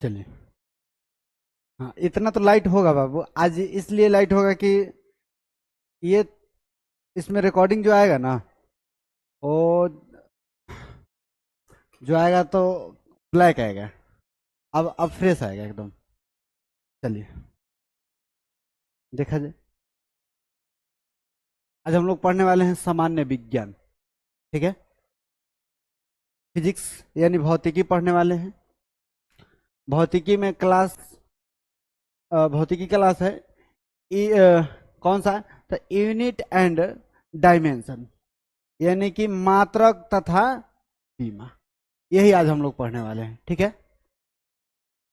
चलिए। हाँ, इतना तो लाइट होगा बाबू आज, इसलिए लाइट होगा कि ये इसमें रिकॉर्डिंग जो आएगा ना, वो जो आएगा तो ब्लैक आएगा। अब फ्रेश आएगा एकदम। चलिए, देखा जाए। आज हम लोग पढ़ने वाले हैं सामान्य विज्ञान। ठीक है, फिजिक्स यानी भौतिकी पढ़ने वाले हैं। भौतिकी में क्लास भौतिकी क्लास है। कौन सा? तो यूनिट एंड डायमेंशन, यानी कि मात्रक तथा सीमा, यही आज हम लोग पढ़ने वाले हैं। ठीक है,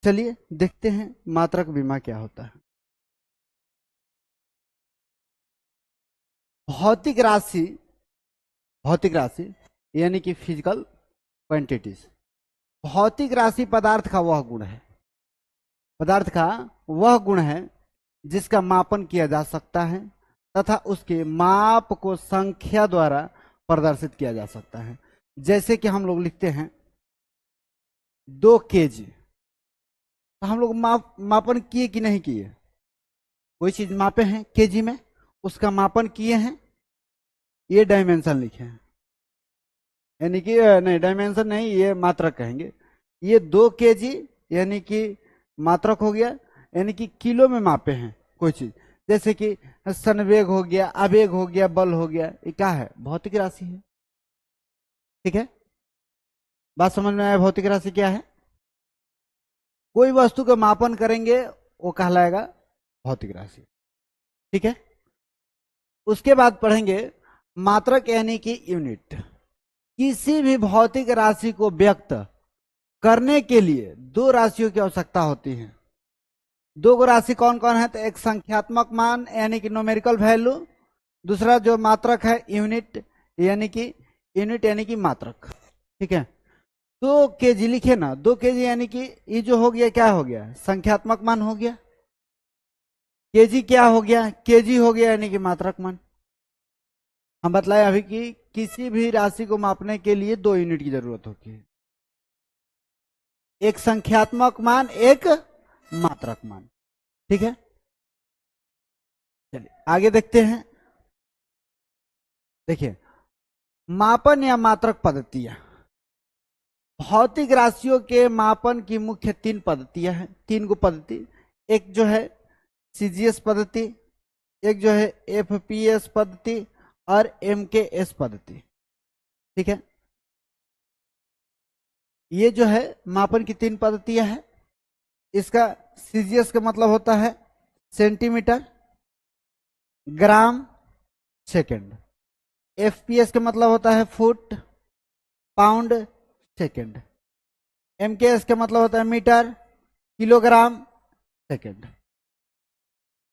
चलिए देखते हैं मात्रक बीमा क्या होता है। भौतिक राशि, भौतिक राशि यानी कि फिजिकल क्वांटिटीज। भौतिक राशि पदार्थ का वह गुण है, पदार्थ का वह गुण है जिसका मापन किया जा सकता है तथा उसके माप को संख्या द्वारा प्रदर्शित किया जा सकता है। जैसे कि हम लोग लिखते हैं 2 kg, तो हम लोग मापन किए कि नहीं किए? कोई चीज मापे हैं केजी में, उसका मापन किए हैं, ये डायमेंशन लिखे हैं। यानी कि नहीं, डायमेंशन नहीं, ये मात्रक कहेंगे। ये 2 kg यानी कि मात्रक हो गया, यानी कि किलो में मापे हैं कोई चीज। जैसे कि संवेग हो गया, आवेग हो गया, बल हो गया, ये क्या है? भौतिक राशि है। ठीक है, बात समझ में आया? भौतिक राशि क्या है? कोई वस्तु का मापन करेंगे वो कहलाएगा भौतिक राशि। ठीक है, उसके बाद पढ़ेंगे मात्रक यानी कि यूनिट। किसी भी भौतिक राशि को व्यक्त करने के लिए दो राशियों की आवश्यकता होती है। दो गो राशि कौन कौन है? तो एक संख्यात्मक मान यानी कि न्यूमेरिकल वैल्यू, दूसरा जो मात्रक है यूनिट, यानी कि मात्रक। ठीक है, 2 kg लिखे ना, 2 kg यानी कि ये जो हो गया क्या हो गया? संख्यात्मक मान हो गया। केजी क्या हो गया? केजी हो गया यानी कि मात्रक मान। हम बतलाए अभी कि किसी भी राशि को मापने के लिए 2 यूनिट की जरूरत होती है, एक संख्यात्मक मान, एक मात्रक मान। ठीक है, चलिए आगे देखते हैं। देखिए, मापन या मात्रक पद्धतियां। भौतिक राशियों के मापन की मुख्य 3 पद्धतियां हैं, 3 गो पद्धति। एक जो है सीजीएस पद्धति, एक जो है एफपीएस पद्धति, और एमकेएस पद्धति। ठीक है, ये जो है मापन की 3 पद्धतियां हैं। इसका सीजीएस का मतलब होता है सेंटीमीटर, ग्राम, सेकंड। एफपीएस का मतलब होता है फुट, पाउंड, सेकंड। एमकेएस का मतलब होता है मीटर, किलोग्राम, सेकंड।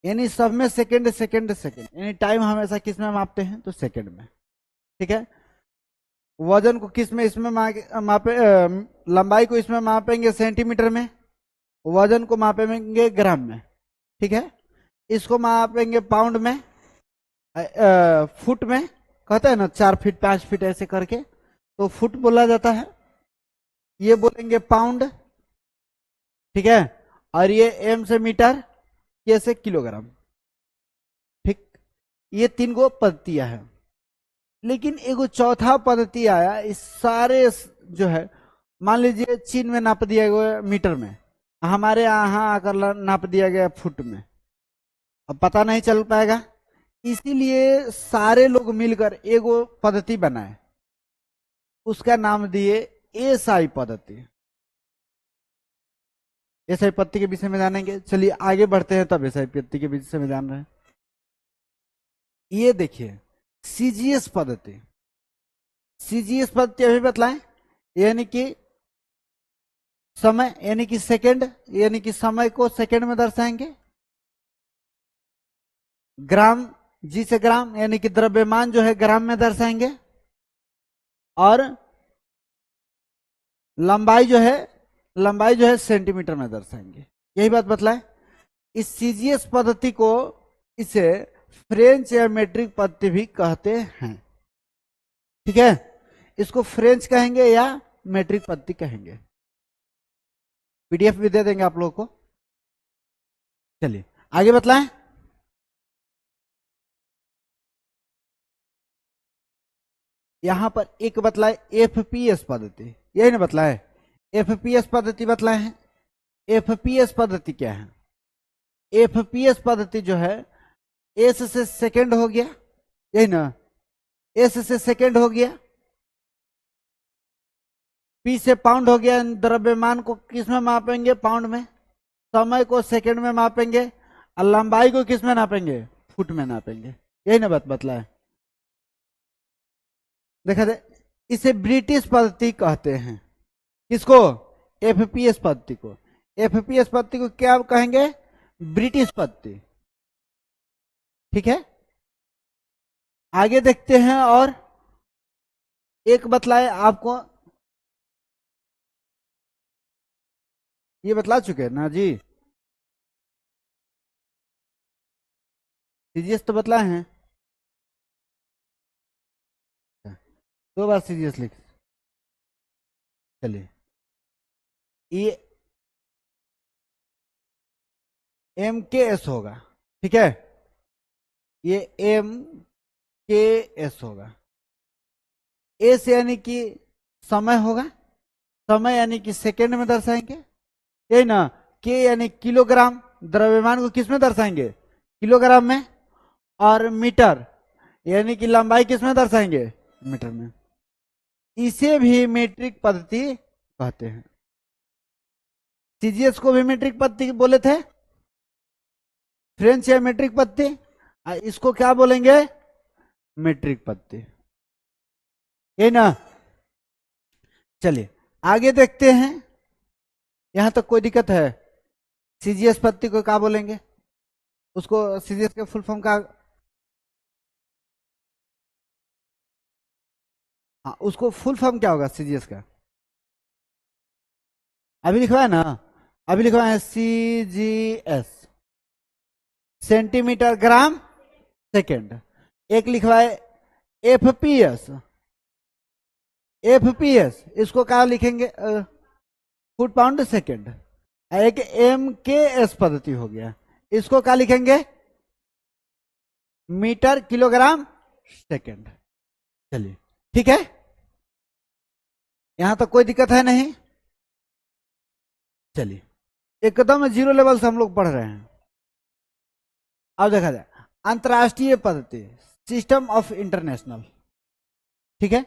यानी सब में सेकंड सेकंड सेकंड, यानी टाइम हमेशा किस में मापते हैं? तो सेकंड में। ठीक है, वजन को किस में? इसमें मापे, लंबाई को इसमें मापेंगे सेंटीमीटर में, वजन को मापेंगे ग्राम में। ठीक है, इसको मापेंगे पाउंड में, फुट में। कहते हैं ना 4 फीट 5 फीट ऐसे करके, तो फुट बोला जाता है। ये बोलेंगे पाउंड। ठीक है, और ये एम से मीटर, ये से किलोग्राम। ठीक, ये 3 गो पद्धतियां हैं। लेकिन एगो चौथा पद्धति आया इस सारे जो है, मान लीजिए चीन में नाप दिया गया मीटर में, हमारे यहाँ आकर नाप दिया गया फुट में, अब पता नहीं चल पाएगा। इसीलिए सारे लोग मिलकर एगो पद्धति बनाए, उसका नाम दिए एसआई पद्धति। एसआई पद्धति के विषय में जानेंगे। चलिए आगे बढ़ते हैं, तब एसआई पद्धति के विषय में जान रहे हैं। ये देखिए सीजीएस पद्धति। सीजीएस पद्धति अभी बतलाएं, यानी कि समय यानी कि सेकंड, यानी कि समय को सेकंड में दर्शाएंगे। ग्राम, जी से ग्राम, यानी कि द्रव्यमान जो है ग्राम में दर्शाएंगे। और लंबाई जो है सेंटीमीटर में दर्शाएंगे। यही बात बतलाए। इस सीजीएस पद्धति को, इसे फ्रेंच या मेट्रिक पद्धति भी कहते हैं। ठीक है, इसको फ्रेंच कहेंगे या मेट्रिक पद्धति कहेंगे। पीडीएफ भी दे देंगे आप लोगों को। चलिए आगे बतलाएं। यहां पर एक बतलाए एफपीएस पद्धति, यही ना बतलाए, एफपीएस पद्धति बतलाए हैं। एफपीएस पद्धति क्या है? एफपीएस पद्धति जो है, एस से सेकंड हो गया, यही ना, एस से सेकंड हो गया, पी से पाउंड हो गया। द्रव्यमान को किस में मापेंगे? पाउंड में। समय को सेकंड में मापेंगे और लंबाई को किस में नापेंगे? फुट में नापेंगे। यही ना बात बतलाए। देखा दे, इसे ब्रिटिश पद्धति कहते हैं। किसको? एफपीएस पद्धति को। एफपीएस पद्धति को क्या कहेंगे? ब्रिटिश पद्धति। ठीक है, आगे देखते हैं। और एक बतलाए आपको, ये बतला चुके हैं ना जी, सीजीएस तो बतलाए हैं, 2 बार सीजीएस लिख। चलिए, ये एम के एस होगा। ठीक है, ये एम के एस होगा। एस यानी कि समय होगा, समय यानी कि सेकंड में दर्शाएंगे, यही ना। के यानी किलोग्राम, द्रव्यमान को किस में दर्शाएंगे? किलोग्राम में। और मीटर यानी कि लंबाई किस में दर्शाएंगे? मीटर में। इसे भी मीट्रिक पद्धति कहते हैं। सीजीएस को भी मीट्रिक पद्धति बोले थे, फ्रेंच या मीट्रिक पद्धति, इसको क्या बोलेंगे? मीट्रिक पद्धति, ये ना। चलिए आगे देखते हैं। यहां तक कोई दिक्कत है? सीजीएस पद्धति को क्या बोलेंगे? उसको सीजीएस के फुल फॉर्म का, हाँ, उसको फुल फॉर्म क्या होगा सीजीएस का? अभी लिखवाया ना, अभी लिखवाया है सीजीएस, सेंटीमीटर ग्राम सेकेंड। एक लिखवाए एफपीएस, एफपीएस इसको क्या लिखेंगे? Foot pound second. एक एम के एस पद्धति हो गया, इसको क्या लिखेंगे? Metre kilogram second. चलिए ठीक है, यहां तक कोई दिक्कत है नहीं? चलिए, एकदम जीरो लेवल से हम लोग पढ़ रहे हैं। अब देखा जाए अंतरराष्ट्रीय पद्धति, सिस्टम ऑफ इंटरनेशनल। ठीक है,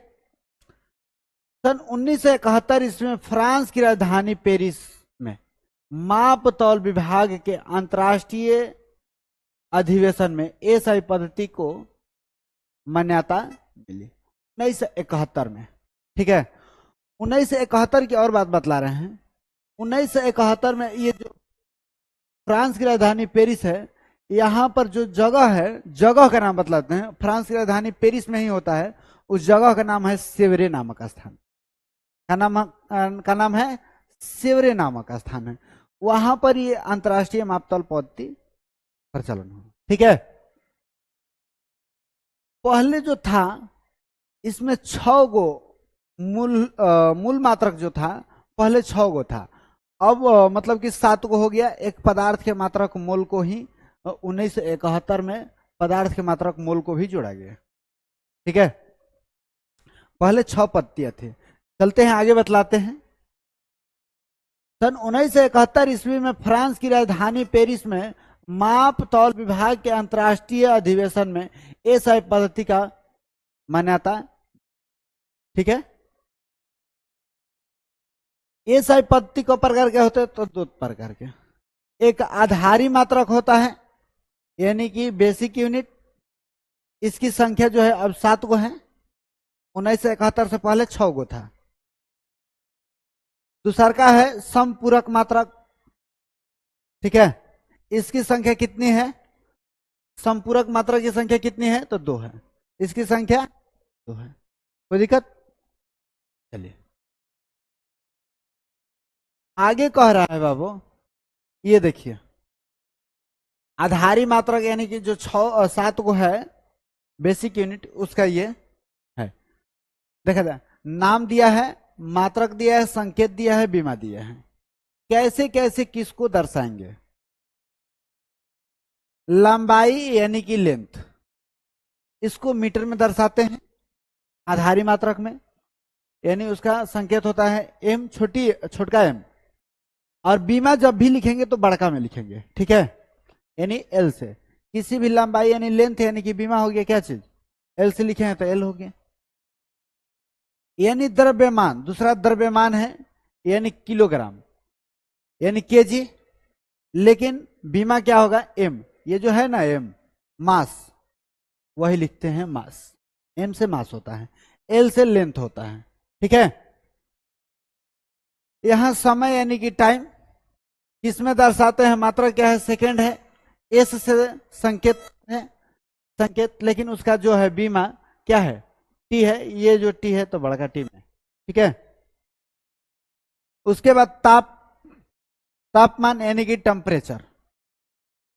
सन 1971 ईस्वी फ्रांस की राजधानी पेरिस में माप तौल विभाग के अंतरराष्ट्रीय अधिवेशन में एसआई पद्धति को मान्यता मिली 1971 में। ठीक है, 1971 की और बात बतला रहे हैं। 1971 में ये जो फ्रांस की राजधानी पेरिस है, यहाँ पर जो जगह है, जगह का नाम बतलाते हैं। फ्रांस की राजधानी पेरिस में ही होता है, उस जगह का नाम है सेवरे नामक स्थान। का नाम है सेवरे नामक स्थान है। वहां पर ये अंतरराष्ट्रीय मापतौल पद्धति प्रचलन हो। ठीक है, पहले जो था इसमें 6 गो मूल मात्रक जो था, पहले 6 गो था। अब मतलब कि 7 गो हो गया। एक पदार्थ के मात्रक मोल को ही 1971 में पदार्थ के मात्रक मोल को भी जोड़ा गया। ठीक है, पहले 6 पद्धतियां थे। चलते हैं आगे बतलाते हैं। सन 1971 ईस्वी में फ्रांस की राजधानी पेरिस में माप तौल विभाग के अंतरराष्ट्रीय अधिवेशन में एसआई पद्धति का मान्यता। ठीक है, एसआई पद्धति को प्रकार के होते हैं तो 2 प्रकार के। एक आधारी मात्रक होता है, यानी कि बेसिक यूनिट, इसकी संख्या जो है अब 7 गो है। 1971 से पहले 6 गो था। दूसरा का है समपूरक मात्रक। ठीक है, इसकी संख्या कितनी है? समपूरक मात्रक की संख्या कितनी है? तो 2 है। इसकी संख्या 2 है। कोई दिक्कत? चलिए आगे कह रहा है बाबू, ये देखिए आधारी मात्रक यानी कि जो 7 को है बेसिक यूनिट, उसका ये है। देखा जाए, नाम दिया है, मात्रक दिया है, संकेत दिया है, बीमा दिया है। कैसे कैसे किसको दर्शाएंगे? लंबाई यानी कि लेंथ, इसको मीटर में दर्शाते हैं आधारी मात्रक में, यानी उसका संकेत होता है एम, छोटका एम। और बीमा जब भी लिखेंगे तो बड़का में लिखेंगे, ठीक है, यानी एल से। किसी भी लंबाई यानी लेंथ यानी कि बीमा हो गया क्या चीज, एल से लिखे हैं तो एल हो गया। यानी द्रव्यमान, दूसरा द्रव्यमान है यानी किलोग्राम यानी केजी, लेकिन बीमा क्या होगा एम, ये जो है ना एम मास, वही लिखते हैं मास, एम से मास होता है, एल से लेंथ होता है, ठीक है। यहां समय यानी कि टाइम किसमें दर्शाते हैं, मात्रा क्या है, सेकंड है, एस से संकेत है, संकेत, लेकिन उसका जो है बीमा क्या है, टी है, ये जो टी है तो बड़का टी में, ठीक है। उसके बाद तापमान यानी कि टेम्परेचर,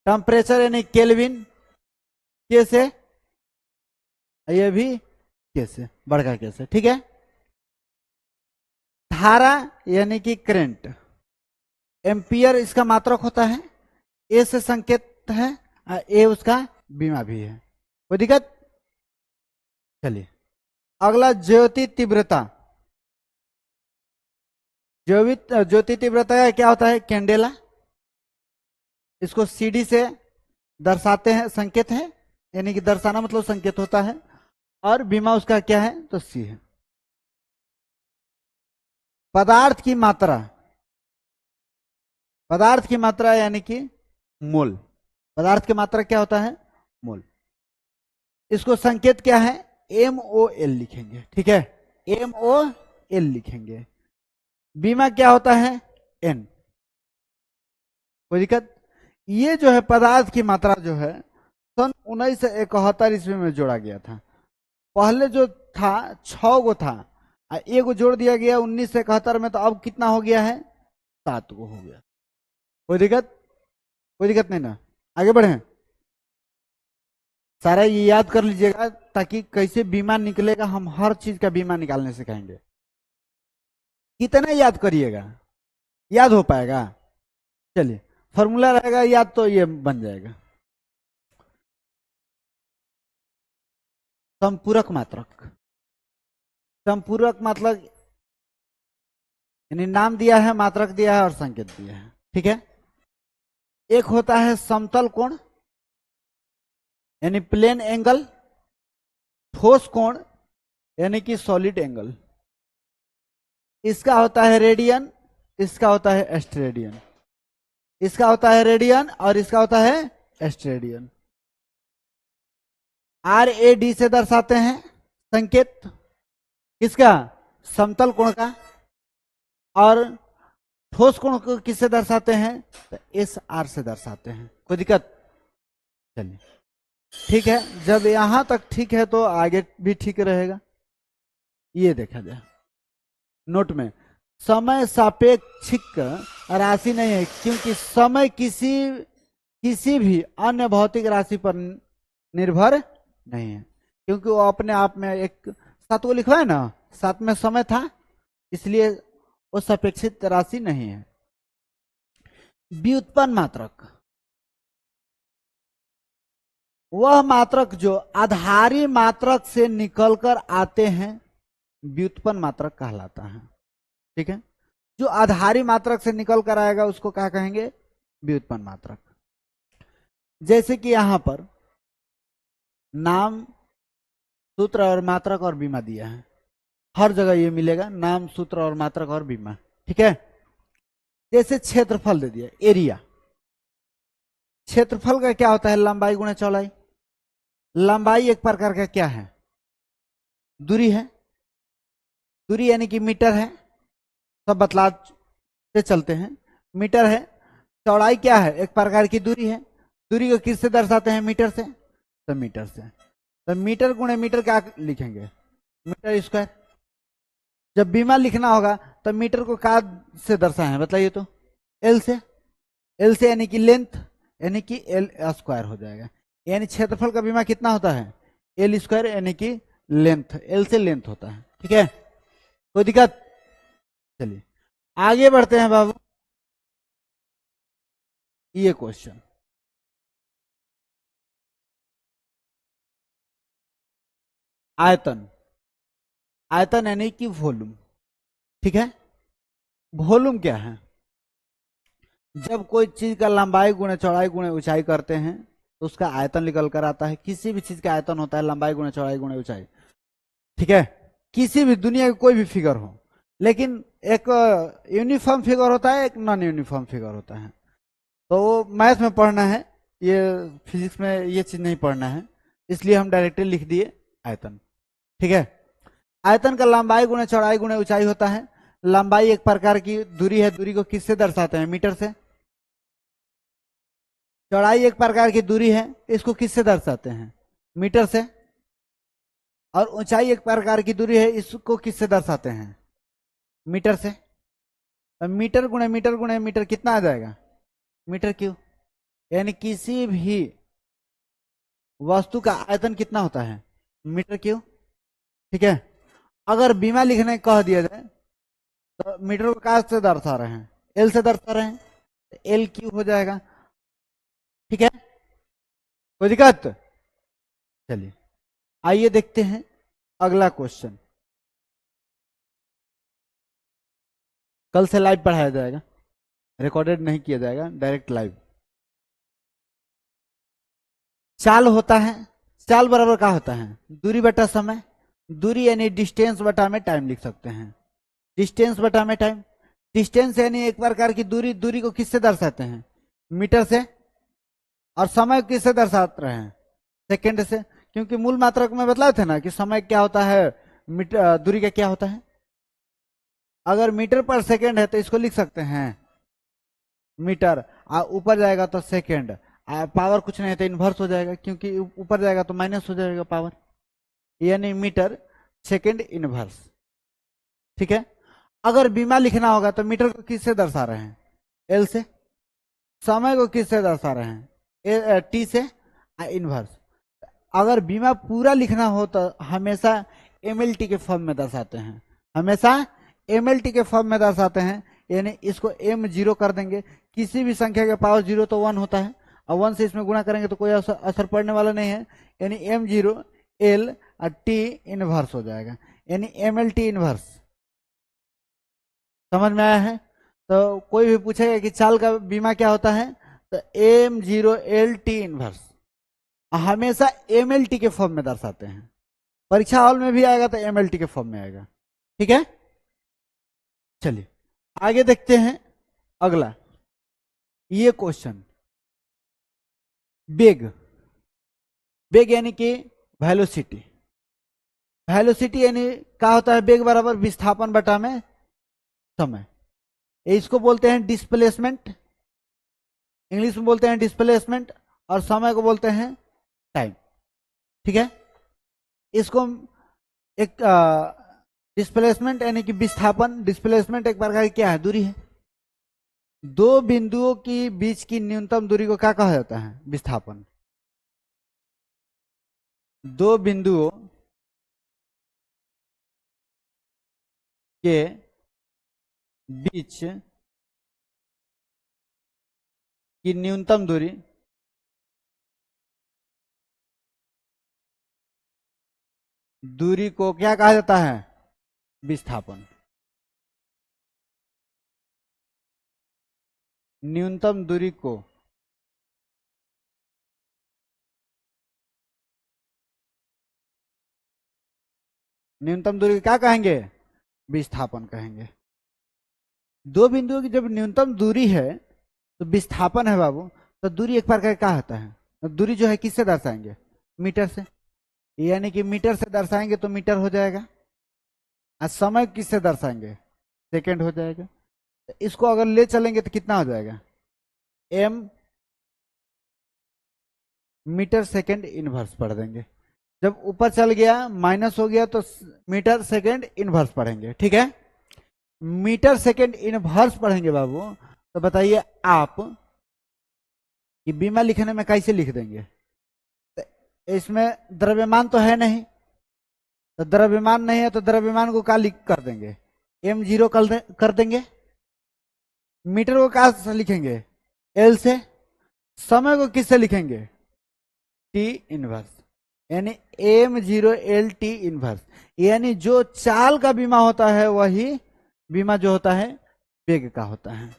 टेम्परेचर यानी केल्विन, के से, ये भी के से, बड़का के से, ठीक है। धारा यानी कि करंट, एम्पियर इसका मात्रक होता है, ए से संकेत है, ए उसका बीमा भी है, कोई दिक्कत? चलिए अगला ज्योति तीव्रता, ज्योति तीव्रता क्या होता है, कैंडेला, इसको सीडी से दर्शाते हैं, संकेत है, यानी कि दर्शाना मतलब संकेत होता है, और बीमा उसका क्या है तो सी है। पदार्थ की मात्रा, पदार्थ की मात्रा यानी कि मोल, पदार्थ की मात्रा क्या होता है, मोल, इसको संकेत क्या है, एम ओ एल लिखेंगे, ठीक है, एम ओ एल लिखेंगे। बीमा क्या होता है, एन, कोई दिक्कत? ये जो है पदार्थ की मात्रा जो है सन 1971 ईस्वी में जोड़ा गया था, पहले जो था 6 गो था, एक गो जोड़ दिया गया 1971 में, तो अब कितना हो गया है, 7 गो हो गया, कोई दिक्कत? कोई दिक्कत नहीं ना, आगे बढ़े। सारा ये याद कर लीजिएगा ताकि कैसे बीमा निकलेगा, हम हर चीज का बीमा निकालने सिखाएंगे। कितना याद करिएगा, याद हो पाएगा? चलिए फॉर्मूला रहेगा याद तो ये बन जाएगा। संपूरक मात्रक, संपूरक मतलब यानी नाम दिया है, मात्रक दिया है और संकेत दिया है, ठीक है। एक होता है समतल कोण यानी प्लेन एंगल, ठोस कोण यानी कि सॉलिड एंगल, इसका होता है रेडियन, इसका होता है एस्टेरेडियन, इसका होता है रेडियन और इसका होता है एस्टेरेडियन। आर ए डी से दर्शाते हैं संकेत किसका, समतल कोण का, और ठोस कोण को किससे दर्शाते हैं, तो एस आर से दर्शाते हैं, कोई दिक्कत? चलिए ठीक है, जब यहां तक ठीक है तो आगे भी ठीक रहेगा। ये देखा जाए नोट में, समय सापेक्षिक राशि नहीं है, क्योंकि समय किसी भी अन्य भौतिक राशि पर निर्भर नहीं है, क्योंकि वो अपने आप में एक, 7 को लिखा है ना, 7 में समय था, इसलिए वो सापेक्षिक राशि नहीं है। व्युत्पन्न मात्रक, वह मात्रक जो आधारी मात्रक से निकलकर आते हैं व्युत्पन्न मात्रक कहलाता है, ठीक है। जो आधारी मात्रक से निकल कर आएगा उसको क्या कहेंगे, व्युत्पन्न मात्रक। जैसे कि यहां पर नाम, सूत्र और मात्रक और बीमा दिया है, हर जगह ये मिलेगा, नाम, सूत्र और मात्रक और बीमा, ठीक है। जैसे क्षेत्रफल दे दिया, एरिया, क्षेत्रफल का क्या होता है, लंबाई गुणा चौड़ाई, लंबाई एक प्रकार का क्या है, दूरी है, दूरी यानी कि मीटर है, सब बतला से चलते हैं, मीटर है। चौड़ाई क्या है, एक प्रकार की दूरी है, दूरी को किससे दर्शाते हैं, मीटर से, तो मीटर से, तो मीटर गुणे मीटर क्या लिखेंगे, मीटर स्क्वायर। जब बीमा लिखना होगा तो मीटर को क्या से दर्शाएं बताइए तो, एल से, एल से यानी कि लेंथ, यानी कि एल स्क्वायर हो जाएगा, यानी क्षेत्रफल का बीमा कितना होता है, एल स्क्वायर यानी कि लेंथ, एल से लेंथ होता है, ठीक है, कोई दिक्कत? चलिए आगे बढ़ते हैं बाबू। ये क्वेश्चन। आयतन, आयतन यानी कि वॉल्यूम, ठीक है। वॉल्यूम क्या है? जब कोई चीज का लंबाई गुणे चौड़ाई गुणे ऊंचाई करते हैं तो उसका आयतन निकल कर आता है। किसी भी चीज का आयतन होता है लंबाई गुणे चौड़ाई गुणे ऊंचाई, ठीक है। किसी भी दुनिया की कोई भी फिगर हो, लेकिन एक यूनिफॉर्म फिगर होता है, एक नॉन यूनिफॉर्म फिगर होता है। तो वो मैथ में पढ़ना है, ये फिजिक्स में ये चीज नहीं पढ़ना है, इसलिए हम डायरेक्टली लिख दिए आयतन, ठीक है। आयतन का लंबाई गुणे चौड़ाई गुणे ऊंचाई होता है। लंबाई एक प्रकार की दूरी है, दूरी को किससे दर्शाते हैं? मीटर से। चौड़ाई एक प्रकार की दूरी है, इसको किससे दर्शाते हैं? मीटर से। और ऊंचाई एक प्रकार की दूरी है, इसको किससे दर्शाते हैं? मीटर से। तो मीटर गुणे मीटर कितना आ जाएगा? Metre cube. यानी किसी भी वस्तु का आयतन कितना होता है? मीटर क्यूब, ठीक है। अगर बीमा लिखने कह दिया जाए तो मीटर को क्या से दर्शा रहे हैं? एल से दर्शा रहे हैं, एल क्यूब हो जाएगा, ठीक है। कोई दिक्कत? चलिए आइए देखते हैं अगला क्वेश्चन। कल से लाइव पढ़ाया जाएगा, रिकॉर्डेड नहीं किया जाएगा, डायरेक्ट लाइव। चाल होता है, चाल बराबर क्या होता है? दूरी बटा समय। दूरी यानी डिस्टेंस बटा में टाइम लिख सकते हैं, डिस्टेंस बटा में टाइम। डिस्टेंस यानी एक प्रकार की दूरी, दूरी को किससे दर्शाते हैं? मीटर से। और समय किससे दर्शाते रहे हैं? सेकेंड से। क्योंकि मूल मात्रक में बतलाए थे ना कि समय क्या होता है, मीटर दूरी का क्या होता है। अगर मीटर पर सेकेंड है तो इसको लिख सकते हैं मीटर, ऊपर जाएगा तो सेकेंड, पावर कुछ नहीं है तो इन्वर्स हो जाएगा, क्योंकि ऊपर जाएगा तो माइनस हो जाएगा पावर, यानी मीटर सेकेंड इनवर्स, ठीक है। अगर बीमा लिखना होगा तो मीटर को किससे दर्शा रहे हैं? एल से। समय को किससे दर्शा रहे हैं? टी से, इनवर्स। अगर बीमा पूरा लिखना हो तो हमेशा एमएलटी के फॉर्म में दर्शाते हैं, हमेशा एमएलटी के फॉर्म में दर्शाते हैं। यानी इसको एम जीरो कर देंगे, किसी भी संख्या के पावर जीरो तो वन होता है, और वन से इसमें गुणा करेंगे तो कोई असर पड़ने वाला नहीं है, यानी एम जीरो एल और टी इनवर्स हो जाएगा, यानी एम एल टी इनवर्स। समझ में आया है? तो कोई भी पूछेगा कि चाल का बीमा क्या होता है, तो M zero L T inverse, हमेशा एम एल टी के फॉर्म में दर्शाते हैं। परीक्षा हॉल में भी आएगा तो एम एल टी के फॉर्म में आएगा, ठीक है। चलिए आगे देखते हैं अगला ये क्वेश्चन। बेग, बेग यानी कि वेलोसिटी। वेलोसिटी यानी क्या होता है? बेग बराबर विस्थापन बटा में समय। इसको बोलते हैं डिस्प्लेसमेंट, इंग्लिश में बोलते हैं डिस्प्लेसमेंट, और समय को बोलते हैं टाइम, ठीक है। इसको एक डिस्प्लेसमेंट यानी कि विस्थापन, डिस्प्लेसमेंट एक प्रकार की क्या है? दूरी है। दो बिंदुओं की बीच की न्यूनतम दूरी को क्या कहा जाता है? विस्थापन। दो बिंदुओं के बीच की न्यूनतम दूरी दूरी को क्या कहा जाता है? विस्थापन। न्यूनतम दूरी को न्यूनतम दूरी क्या कहेंगे? विस्थापन कहेंगे। दो बिंदुओं की जब न्यूनतम दूरी है तो विस्थापन है बाबू, तो दूरी एक प्रकार का होता है, तो दूरी जो है किससे दर्शाएंगे? मीटर से। यानी कि मीटर से दर्शाएंगे तो मीटर हो जाएगा, और समय किससे दर्शाएंगे? सेकेंड हो जाएगा। तो इसको अगर ले चलेंगे तो कितना हो जाएगा? एम मीटर सेकेंड इनवर्स पढ़ देंगे। जब ऊपर चल गया माइनस हो गया तो मीटर सेकेंड इनवर्स पढ़ेंगे, ठीक है। मीटर सेकेंड इनवर्स पढ़ेंगे बाबू, तो बताइए आप कि बीमा लिखने में कैसे लिख देंगे? तो इसमें द्रव्यमान तो है नहीं, तो द्रव्यमान नहीं है तो द्रव्यमान को क्या लिख कर देंगे? एम जीरो कर देंगे। मीटर को क्या से लिखेंगे? एल से। समय को किससे लिखेंगे? टी इनवर्स, यानी m0l t इनवर्स, यानी जो चाल का बीमा होता है वही बीमा जो होता है वेग का होता है।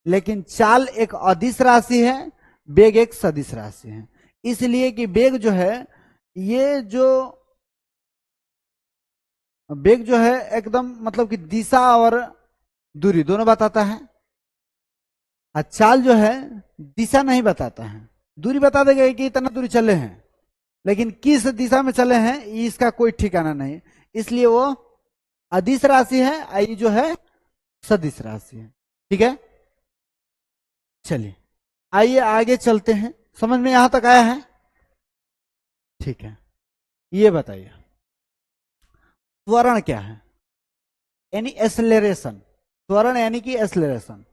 लेकिन चाल एक अदिश राशि है, वेग एक सदिश राशि है। इसलिए कि वेग जो है, ये जो वेग जो है एकदम मतलब कि दिशा और दूरी दोनों बताता है, और चाल जो है दिशा नहीं बताता है। दूरी बता देगा कि इतना दूरी चले हैं, लेकिन किस दिशा में चले हैं इसका कोई ठिकाना नहीं। इसलिए वो अदिश राशि है, आई जो है सदिश राशि है। ठीक है, चलिए आइए आगे चलते हैं। समझ में यहां तक आया है? ठीक है, ये बताइए त्वरण क्या है, यानी एसलेरेशन। त्वरण यानी कि एसलेरेशन।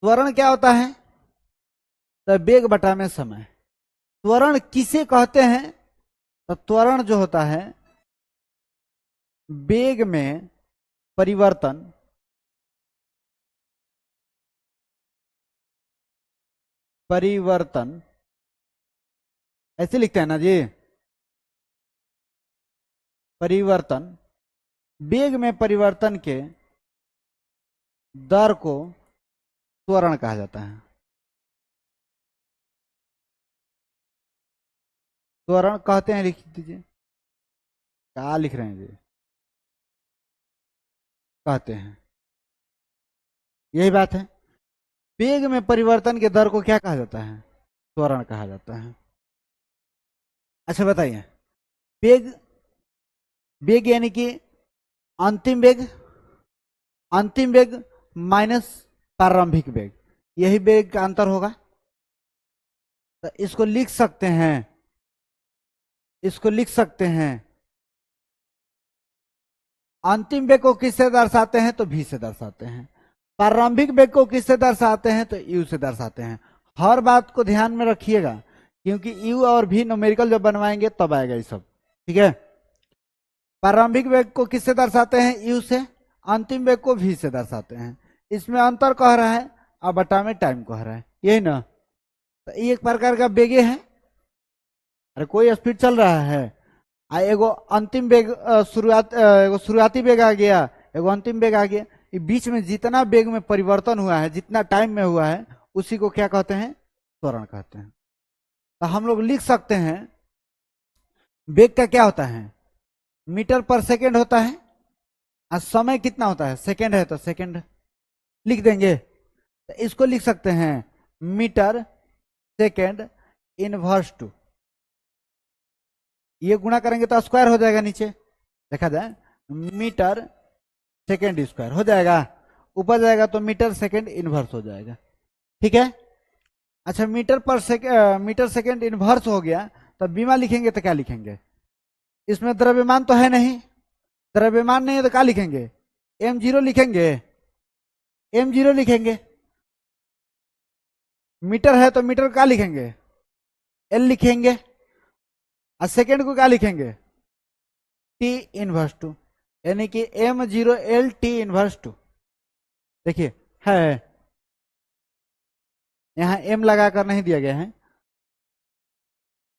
त्वरण क्या होता है? तो वेग बटा में समय। त्वरण किसे कहते हैं? तो त्वरण जो होता है वेग में परिवर्तन परिवर्तन ऐसे लिखते हैं ना जी, परिवर्तन, वेग में परिवर्तन के दर को त्वरण कहा जाता है। त्वरण कहते हैं, लिख दीजिए क्या लिख रहे हैं जी, कहते हैं, यही बात है। वेग में परिवर्तन के दर को क्या कहा जाता है? त्वरण कहा जाता है। अच्छा बताइए, वेग, वेग यानी कि अंतिम वेग, अंतिम वेग माइनस प्रारंभिक वेग, यही वेग का अंतर होगा। तो इसको लिख सकते हैं, इसको लिख सकते हैं, अंतिम वेग को किससे दर्शाते हैं? तो v से दर्शाते हैं। प्रारंभिक वेग को किससे दर्शाते हैं? तो u से दर्शाते हैं। हर बात को ध्यान में रखिएगा, क्योंकि u और v न्यूमेरिकल जब बनवाएंगे तब आएगा ये सब। ठीक है, प्रारंभिक वेग को किससे दर्शाते हैं? u से। अंतिम वेग को v से दर्शाते हैं। इसमें अंतर कह रहा है और बटा में टाइम कह रहा है, यही ना। तो ये एक प्रकार का वेगे है। अरे कोई स्पीड चल रहा है, एगो अंतिम वेग एगो शुरुआती वेग आ गया, एगो अंतिम वेग आ गया। ये बीच में जितना वेग में परिवर्तन हुआ है, जितना टाइम में हुआ है, उसी को क्या कहते हैं? त्वरण कहते हैं। तो हम लोग लिख सकते हैं वेग का क्या होता है? मीटर पर सेकेंड होता है, और समय कितना होता है? सेकेंड है तो सेकेंड लिख देंगे। तो इसको लिख सकते हैं मीटर सेकेंड इनवर्स टू, ये गुणा करेंगे तो स्क्वायर हो जाएगा, नीचे देखा जाए मीटर सेकेंड स्क्वायर हो जाएगा, ऊपर जाएगा तो मीटर सेकेंड इनवर्स हो जाएगा। ठीक है, अच्छा मीटर सेकेंड इनवर्स हो गया, तो बीमा लिखेंगे तो क्या लिखेंगे? इसमें द्रव्यमान तो है नहीं, द्रव्यमान नहीं है तो क्या लिखेंगे? m0 लिखेंगे, m0 लिखेंगे। मीटर है तो मीटर क्या लिखेंगे? l लिखेंगे, और सेकेंड को क्या लिखेंगे? t इनवर्स टू, यानी कि m0l t इनवर्स टू। देखिए है, यहाँ m लगाकर नहीं दिया गया है,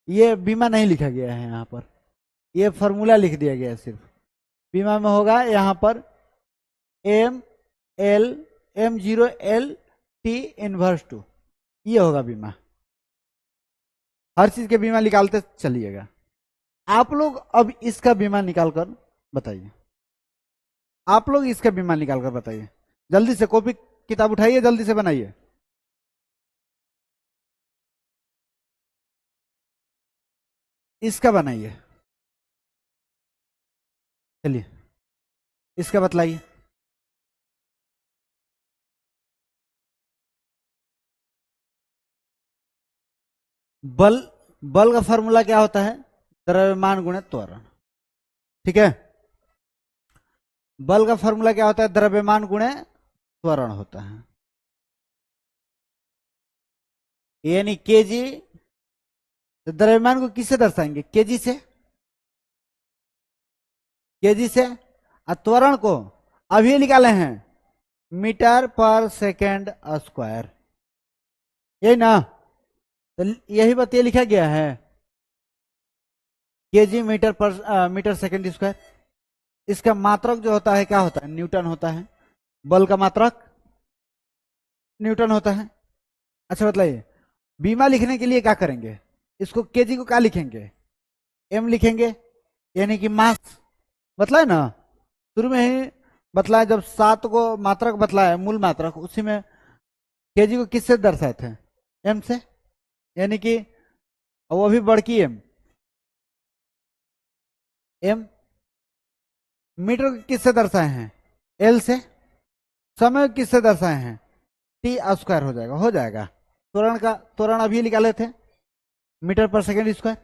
ये बीमा नहीं लिखा गया है यहाँ पर, ये फॉर्मूला लिख दिया गया है सिर्फ। बीमा में होगा यहाँ पर m l m0l t inverse two, ये होगा बीमा। हर चीज के बीमा निकालते चलिएगा। आप लोग अब इसका बीमा निकाल कर बताइए, आप लोग इसका बीमा निकाल कर बताइए। जल्दी से कॉपी किताब उठाइए, जल्दी से बनाइए। इसका बनाइए, चलिए इसका बतलाइए। बल, बल का फॉर्मूला क्या होता है? द्रव्यमान गुणे त्वरण। ठीक है, बल का फॉर्मूला क्या होता है? द्रव्यमान गुणे त्वरण होता है, यानी केजी। तो द्रव्यमान को किससे दर्शाएंगे? केजी से, केजी से। और त्वरण को अभी निकाले हैं मीटर पर सेकेंड स्क्वायर, यही ना, तो यही बात ये लिखा गया है, केजी मीटर पर मीटर सेकंड स्क्वायर। इसका मात्रक जो होता है क्या होता है, न्यूटन होता है। बल का मात्रक न्यूटन होता है। अच्छा बताइए, बीमा लिखने के लिए क्या करेंगे, इसको केजी को क्या लिखेंगे, एम लिखेंगे, यानी कि मास। बतलाए ना शुरू में ही, बतलाए जब 7 को मात्रक बतलाए, मूल मात्रक, उसी में केजी को किससे दर्शाए थे, एम से, यानी कि वो भी बढ़की एम। एम मीटर को किससे दर्शाए हैं, एल से। समय को किससे दर्शाए हैं, टी स्क्वायर हो जाएगा, हो जाएगा। त्वरण का त्वरण अभी निकाले थे, मीटर पर सेकंड स्क्वायर।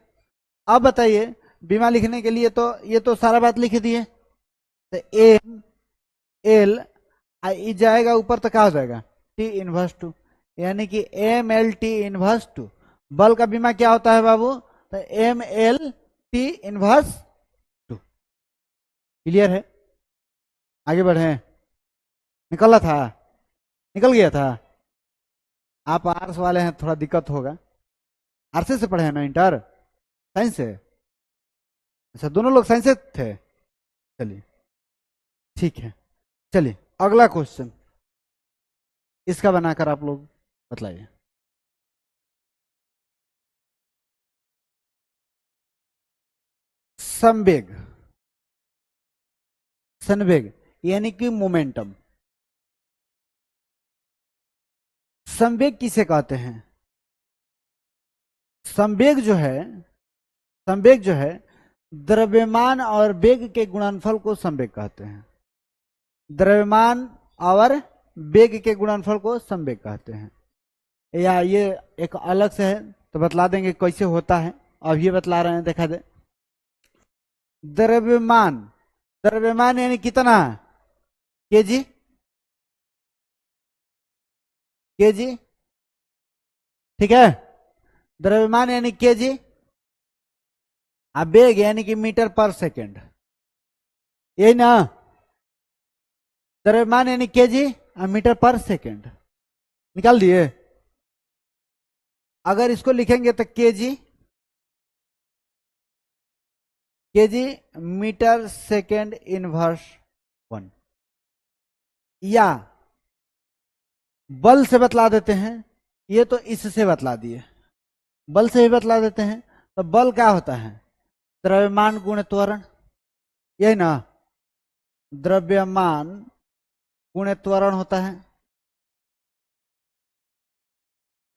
अब बताइए, बीमा लिखने के लिए तो ये तो सारा बात लिख दिए, तो एम एल आई जाएगा ऊपर तो क्या हो जाएगा, टी इनवर्स टू, यानी कि M L T inverse two. बल का बीमा क्या होता है बाबू, तो M L T inverse two. Clear है, आगे बढ़े। निकला था, निकल गया था। आप आर्ट्स वाले हैं, थोड़ा दिक्कत होगा। आर्ट्स से पढ़े हैं ना, इंटर साइंस से। अच्छा, दोनों लोग साइंस से थे, चलिए ठीक है। चलिए अगला क्वेश्चन, इसका बनाकर आप लोग बतलाइए। संवेग, संवेग यानी कि मोमेंटम। संवेग किसे कहते हैं, संवेग जो है, संवेग जो है द्रव्यमान और वेग के गुणनफल को संवेग कहते हैं। द्रव्यमान और वेग के गुणनफल को संवेग कहते हैं। या ये एक अलग से है, तो बतला देंगे कैसे होता है, अब ये बतला रहे हैं, देखा दे। द्रव्यमान, द्रव्यमान यानी कितना, केजी, केजी, ठीक है। द्रव्यमान यानी केजी, वेग यानी कि मीटर पर सेकंड, यही ना। द्रव्यमान यानी केजी और मीटर पर सेकंड, निकाल दिए। अगर इसको लिखेंगे तो KG, KG metre second inverse 1, या बल से बतला देते हैं, ये तो इससे बतला दिए, बल से भी बतला देते हैं। तो बल क्या होता है, द्रव्यमान गुण त्वरण, यही ना। द्रव्यमान गुण त्वरण होता है,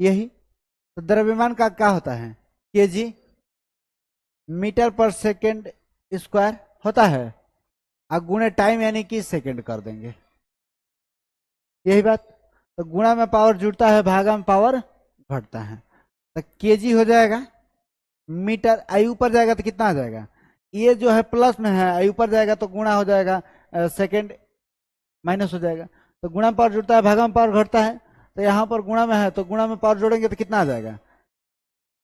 यही। तो द्रव्यमान का क्या होता है, केजी मीटर पर सेकंड स्क्वायर होता है, और गुणे टाइम यानी कि सेकंड कर देंगे, यही बात। तो गुणा में पावर जुड़ता है, भागा में पावर घटता है। तो केजी हो जाएगा, मीटर आई ऊपर जाएगा तो कितना आ जाएगा, ये जो है प्लस में है, आई ऊपर जाएगा तो गुणा हो जाएगा, सेकंड माइनस हो जाएगा। तो गुणा में पावर जुड़ता है, भागा में पावर घटता है। तो यहाँ पर गुणा में है, तो गुणा में पावर जोड़ेंगे तो कितना आ जाएगा,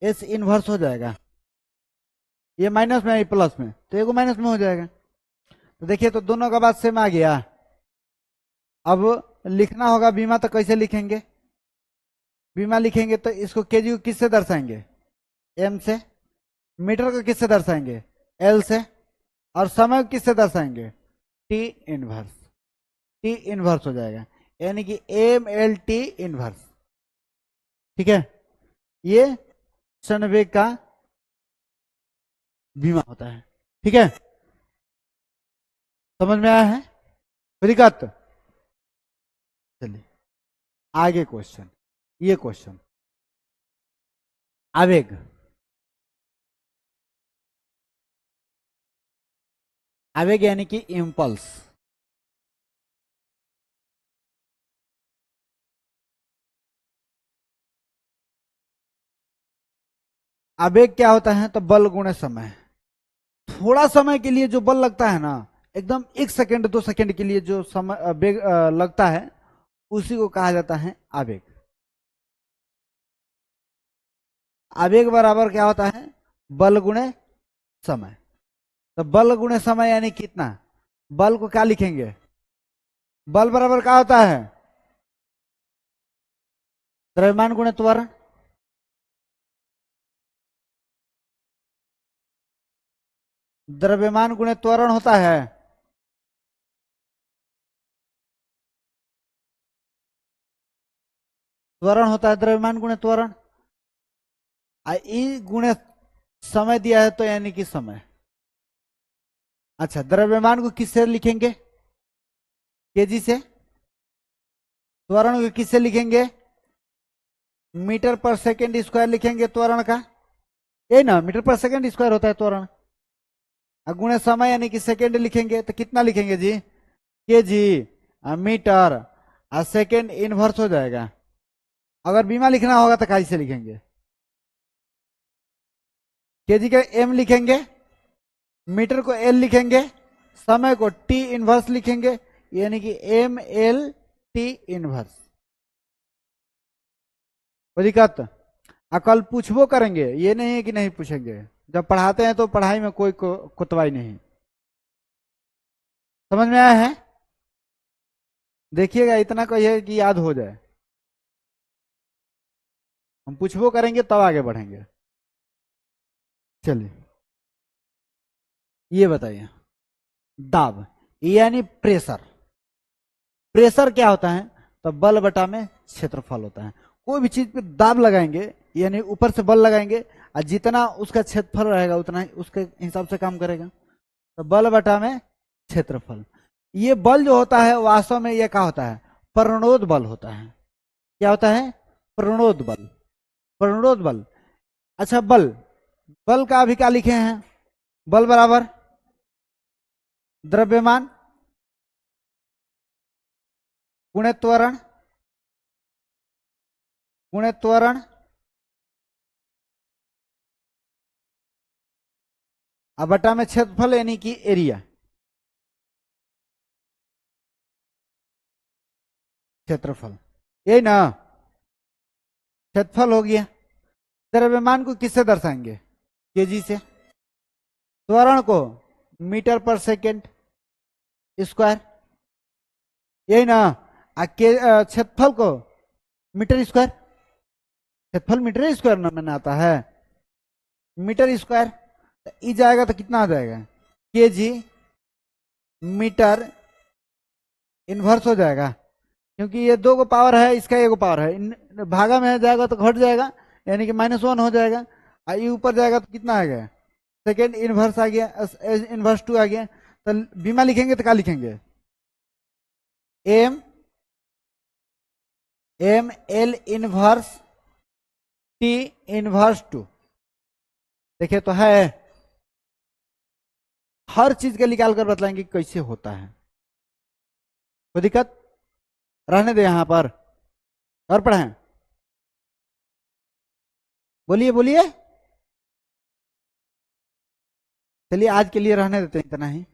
एस इनवर्स हो जाएगा। ये माइनस में है, प्लस में, तो एगो माइनस में हो जाएगा। तो देखिए, तो दोनों का बात सेम आ गया। अब लिखना होगा बीमा, तो कैसे लिखेंगे, बीमा लिखेंगे तो इसको केजी को किससे दर्शाएंगे, एम से। मीटर को किससे दर्शाएंगे, एल से। और समय को किससे दर्शाएंगे, टी इनवर्स, टी इनवर्स हो जाएगा, यानी कि एम एल टी इनवर्स, ठीक है। ये संवेग का बीमा होता है, ठीक है। समझ में आया है, कोई दिक्कत। चलिए आगे क्वेश्चन, ये क्वेश्चन, आवेग, आवेग यानी कि इम्पल्स। आवेग क्या होता है, तो बल गुणे समय। थोड़ा समय के लिए जो बल लगता है ना, एकदम 1 सेकंड 2 सेकंड के लिए जो समय वेग लगता है, उसी को कहा जाता है आवेग। आवेग बराबर क्या होता है, बल गुणे समय। तो बल गुणे समय यानी कितना, बल को क्या लिखेंगे, बल बराबर क्या होता है, द्रव्यमान गुणे त्वरण, द्रव्यमान गुणे त्वरण होता है। त्वरण होता है द्रव्यमान गुणे त्वरण। ई गुणे समय दिया है तो यानी कि समय। अच्छा, द्रव्यमान को किससे लिखेंगे? केजी से। त्वरण को किससे लिखेंगे? मीटर पर सेकेंड स्क्वायर लिखेंगे त्वरण का, यही ना, मीटर पर सेकेंड स्क्वायर होता है त्वरण। गुणे समय यानी कि सेकेंड लिखेंगे तो कितना लिखेंगे जी? केजी मीटर सेकेंड इनवर्स हो जाएगा। अगर बीमा लिखना होगा तो कैसे लिखेंगे? केजी का एम लिखेंगे, मीटर को एल लिखेंगे, समय को टी इनवर्स लिखेंगे, यानी कि एम एल टी इनवर्स। कोई दिक्कत? कल पूछबो करेंगे, ये नहीं है कि नहीं पूछेंगे। जब पढ़ाते हैं तो पढ़ाई में कोई कुतवाई नहीं। समझ में आया है? देखिएगा, इतना कहिए कि याद हो जाए। हम पूछबो करेंगे तब आगे बढ़ेंगे। चलिए, ये बताइए, दाब यानी प्रेशर। प्रेशर क्या होता है? तो बल बटा में क्षेत्रफल होता है। कोई भी चीज पे दाब लगाएंगे यानी ऊपर से बल लगाएंगे, और जितना उसका क्षेत्रफल रहेगा उतना ही उसके हिसाब से काम करेगा। तो बल बटा में क्षेत्रफल। ये बल जो होता है वास्तव में ये क्या होता है? प्रणोद बल होता है। क्या होता है? प्रणोद बल। प्रणोद बल। अच्छा, बल, बल का अभी क्या लिखे हैं? बल बराबर द्रव्यमान गुणे त्वरण, गुणे त्वरण अब बटा में क्षेत्रफल यानी कि एरिया, क्षेत्रफल, यही ना। क्षेत्रफल हो गया। द्रव्यमान को किससे दर्शाएंगे? केजी से। त्वरण को मीटर पर सेकेंड स्क्वायर, यही ना। क्षेत्रफल को मीटर स्क्वायर। क्षेत्रफल मीटर स्क्वायर ना में आता है, मीटर स्क्वायर। ई जाएगा तो कितना आ जाएगा? केजी मीटर इनवर्स हो जाएगा, क्योंकि ये दो को पावर है, इसका एक पावर है। भागा में जाएगा तो घट जाएगा, यानी कि -1 हो जाएगा। ये ऊपर जाएगा तो कितना आ गया? सेकेंड इनवर्स आ गया, इनवर्स 2 आ गया। तो बीमा लिखेंगे तो क्या लिखेंगे? M M L inverse T inverse 2। देखिए तो है, हर चीज के निकाल कर बतलाएंगे कैसे होता है। कोई दिक्कत? रहने दे यहां पर और पढ़ें। बोलिए बोलिए। चलिए, आज के लिए रहने देते हैं इतना ही।